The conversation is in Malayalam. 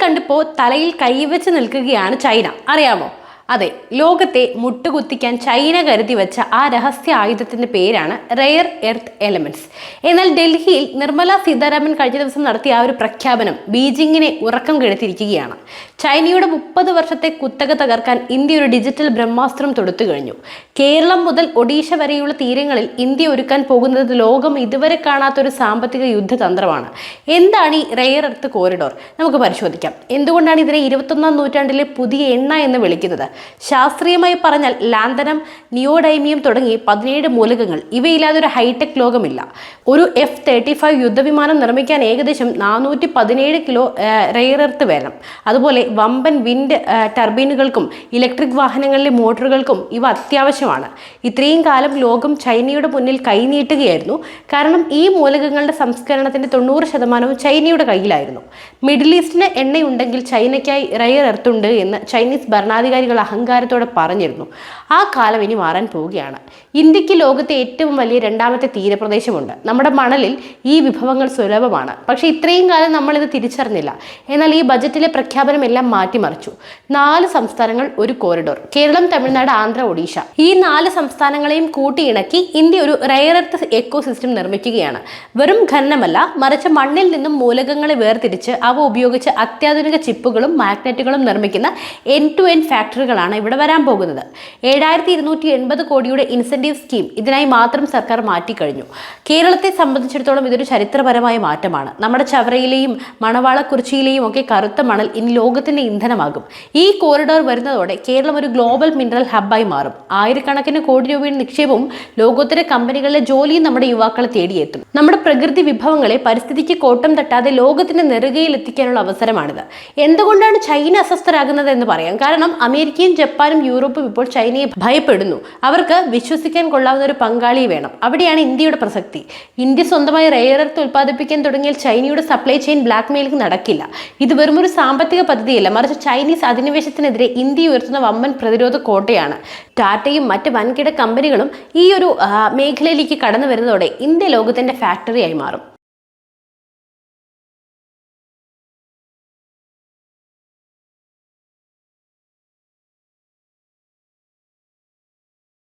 കണ്ടിപ്പോൾ തലയിൽ കൈവച്ച് നിൽക്കുകയാണ് ചൈന. അറിയാമോ? അതെ, ലോകത്തെ മുട്ടുകുത്തിക്കാൻ ചൈന കരുതി വെച്ച ആ രഹസ്യ ആയുധത്തിന്റെ പേരാണ് റെയർ എർത്ത് എലമെന്റ്സ്. എന്നാൽ ഡൽഹിയിൽ നിർമ്മല സീതാരാമൻ കഴിഞ്ഞ ദിവസം നടത്തിയ ആ ഒരു പ്രഖ്യാപനം ബീജിങ്ങിനെ ഉറക്കം കെടുത്തിരിക്കുകയാണ്. ചൈനയുടെ 30 വർഷത്തെ കുത്തക തകർക്കാൻ ഇന്ത്യ ഒരു ഡിജിറ്റൽ ബ്രഹ്മാസ്ത്രം തൊടുത്തു കഴിഞ്ഞു. കേരളം മുതൽ ഒഡീഷ വരെയുള്ള തീരങ്ങളിൽ ഇന്ത്യ ഒരുക്കാൻ പോകുന്നത് ലോകം ഇതുവരെ കാണാത്തൊരു സാമ്പത്തിക യുദ്ധതന്ത്രമാണ്. എന്താണ് ഈ റെയർ എർത്ത് കോറിഡോർ? നമുക്ക് പരിശോധിക്കാം. എന്തുകൊണ്ടാണ് ഇതിനെ 21ാം നൂറ്റാണ്ടിലെ പുതിയ എണ്ണ എന്ന് വിളിക്കുന്നത്? ശാസ്ത്രീയമായി പറഞ്ഞാൽ ലാന്തനം, നിയോഡൈമിയം തുടങ്ങി 17 മൂലകങ്ങൾ. ഇവയില്ലാതെ ഒരു ഹൈടെക് ലോകമില്ല. ഒരു F-35 യുദ്ധവിമാനം നിർമ്മിക്കാൻ ഏകദേശം 417 കിലോ റെയർ എർത്ത് വേണം. അതുപോലെ വമ്പൻ വിൻഡ് ടർബൈനുകൾക്കും ഇലക്ട്രിക് വാഹനങ്ങളിലെ മോട്ടോറുകൾക്കും ഇവ അത്യാവശ്യമാണ്. ഇത്രയും കാലം ലോകം ചൈനയുടെ മുന്നിൽ കൈനീട്ടുകയായിരുന്നു. കാരണം ഈ മൂലകങ്ങളുടെ സംസ്കരണത്തിന്റെ 90% ചൈനയുടെ കയ്യിലായിരുന്നു. മിഡിൽ ഈസ്റ്റിന് എണ്ണയുണ്ടെങ്കിൽ ചൈനയ്ക്കായി റെയർ എർത്ത് ഉണ്ട് എന്ന് ചൈനീസ് ഭരണാധികാരികൾ അഹങ്കാരത്തോടെ പറഞ്ഞിരുന്നു. ആ കാലം ഇനി മാറാൻ പോവുകയാണ്. ഇന്ത്യക്ക് ലോകത്തെ ഏറ്റവും വലിയ 2ാമത്തെ തീരപ്രദേശമുണ്ട്. നമ്മുടെ മണലിൽ ഈ വിഭവങ്ങൾ സുലഭമാണ്. പക്ഷേ ഇത്രയും കാലം നമ്മളിത് തിരിച്ചറിഞ്ഞില്ല. എന്നാൽ ഈ ബജറ്റിലെ പ്രഖ്യാപനം എല്ലാം മാറ്റിമറിച്ചു. 4 സംസ്ഥാനങ്ങൾ, ഒരു കോറിഡോർ. കേരളം, തമിഴ്നാട്, ആന്ധ്ര, ഒഡീഷ. ഈ 4 സംസ്ഥാനങ്ങളെയും കൂട്ടിയിണക്കി ഇന്ത്യ ഒരു റെയർ എർത്ത് എക്കോ സിസ്റ്റം നിർമ്മിക്കുകയാണ്. വെറും ഖനനമല്ല, മറിച്ച് മണ്ണിൽ നിന്നും മൂലകങ്ങളെ വേർതിരിച്ച് അവ ഉപയോഗിച്ച് അത്യാധുനിക ചിപ്പുകളും മാഗ്നറ്റുകളും നിർമ്മിക്കുന്ന എൻഡ് ടു എൻഡ് ഫാക്ടറികളാണ് ഇവിടെ വരാൻ പോകുന്നത്. 7280 കോടിയുടെ ഇൻസെന്റീവ് സ്കീം ഇതിനായി മാത്രം സർക്കാർ മാറ്റിക്കഴിഞ്ഞു. കേരളത്തെ സംബന്ധിച്ചിടത്തോളം ഇതൊരു ചരിത്രപരമായ മാറ്റമാണ്. നമ്മുടെ ചവറയിലെയും മണവാളക്കുറിച്ചിയിലെയും ഒക്കെ കറുത്ത മണൽ ഇനി ലോകത്തിന്റെ ഇന്ധനമാകും. ഈ കോറിഡോർ വരുന്നതോടെ കേരളം ഒരു ഗ്ലോബൽ മിനറൽ ഹബ്ബായി മാറും. ആയിരക്കണക്കിന് കോടി രൂപയുടെ നിക്ഷേപവും ലോകോത്തര കമ്പനികളിലെ ജോലിയും നമ്മുടെ യുവാക്കളെ തേടിയെത്തും. നമ്മുടെ പ്രകൃതി വിഭവങ്ങളെ പരിസ്ഥിതിക്ക് കോട്ടം തട്ടാതെ ലോകത്തിന്റെ നെറുകയിൽ എത്തിക്കാനുള്ള അവസരമാണിത്. എന്തുകൊണ്ടാണ് ചൈന അസ്വസ്ഥരാകുന്നത് എന്ന് പറയാം. കാരണം അമേരിക്കയും ജപ്പാനും യൂറോപ്പും ഇപ്പോൾ ചൈനയെ ഭയപ്പെടുന്നു. അവർക്ക് വിശ്വസിക്കാൻ കൊള്ളാവുന്ന ഒരു പങ്കാളിയെ വേണം. അവിടെയാണ് ഇന്ത്യയുടെ പ്രസക്തി. ഇന്ത്യ സ്വന്തമായി റെയർ എർത്ത് ഉൽപ്പാദിപ്പിക്കാൻ തുടങ്ങിയാൽ ചൈനയുടെ സപ്ലൈ ചെയിൻ ബ്ലാക്ക് മെയിലിംഗ് നടക്കില്ല. ഇത് വെറുമൊരു സാമ്പത്തിക പദ്ധതിയല്ല, മറിച്ച് ചൈനീസ് അധിനിവേശത്തിനെതിരെ ഇന്ത്യ ഉയർത്തുന്ന വമ്പൻ പ്രതിരോധ കോട്ടയാണ്. ടാറ്റയും മറ്റ് വൻകിട കമ്പനികളും ഈ ഒരു മേഖലയിലേക്ക് കടന്നു വരുന്നതോടെ ഇന്ത്യ ലോകത്തിന്റെ ഫാക്ടറിയായി മാറും.